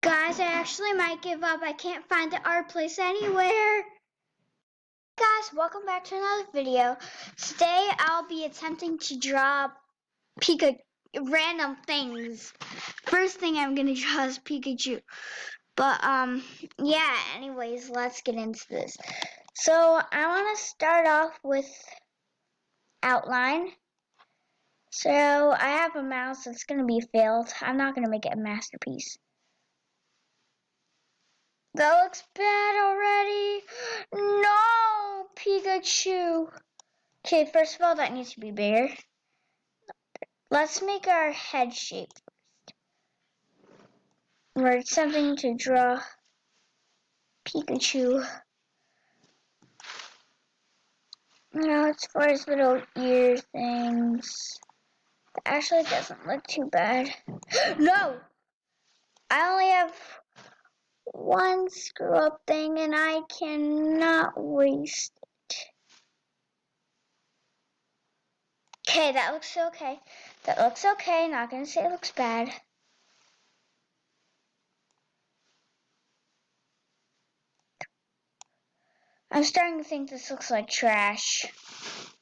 Guys, I actually might give up. I can't find the art place anywhere. Guys, welcome back to another video. Today I'll be attempting to draw random things. First thing I'm gonna draw is Pikachu. But yeah, anyways, let's get into this. So I wanna start off with outline. So I have a mouse that's gonna be failed. I'm not gonna make it a masterpiece. That looks bad already. No, Pikachu. Okay, first of all, that needs to be bigger. Let's make our head shape first. We're attempting to draw Pikachu. Now it's for his little ear things. It actually doesn't look too bad. No! I only have one screw up thing and I cannot waste it. Okay, that looks okay. That looks okay. Not gonna say it looks bad. I'm starting to think this looks like trash.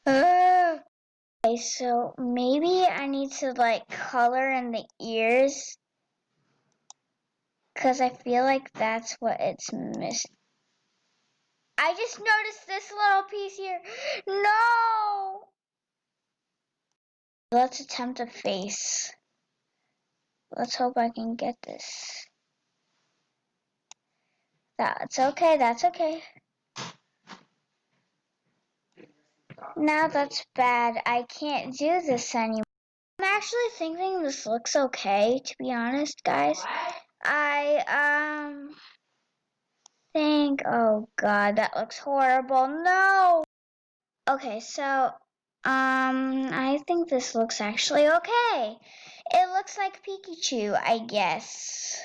Okay, so maybe I need to like color in the ears, because I feel like that's what it's missing. I just noticed this little piece here. No! Let's attempt a face. Let's hope I can get this. That's okay, that's okay. Now that's bad. I can't do this anymore. I'm actually thinking this looks okay, to be honest, guys. I think, oh god, that looks horrible. No! Okay, so I think this looks actually okay. It looks like Pikachu, I guess.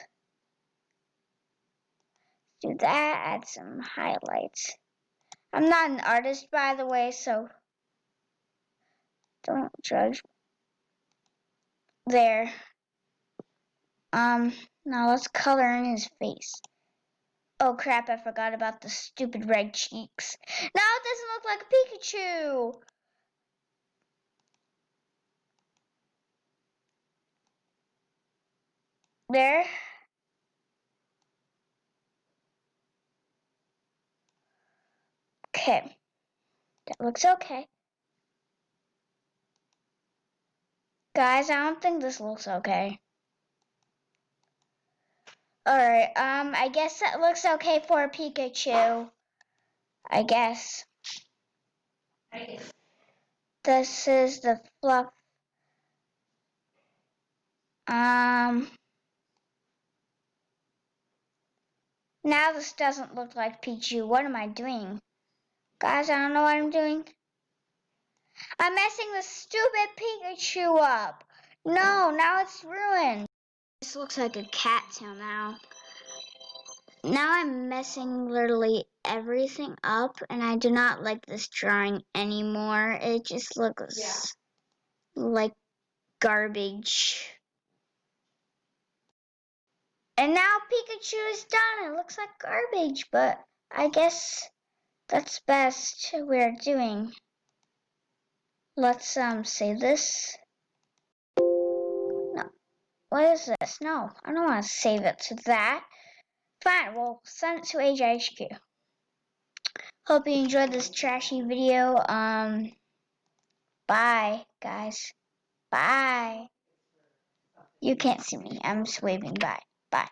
Do that, add some highlights. I'm not an artist, by the way, so don't judge. There. Now let's color in his face. Oh crap, I forgot about the stupid red cheeks. Now it doesn't look like a Pikachu! There. Okay. That looks okay. Guys, I don't think this looks okay. Alright, I guess that looks okay for a Pikachu. I guess. This is the fluff. Now this doesn't look like Pikachu. What am I doing? Guys, I don't know what I'm doing. I'm messing the stupid Pikachu up. No, now it's ruined. This looks like a cat tail now. Now I'm messing literally everything up, and I do not like this drawing anymore. It just looks like garbage. And now Pikachu is done. It looks like garbage, but I guess that's best we're doing. Let's save this. No. What is this? No, I don't want to save it to that. Fine, we'll send it to AJC. Hope you enjoyed this trashy video. Bye, guys. Bye. You can't see me. I'm just waving bye. Bye.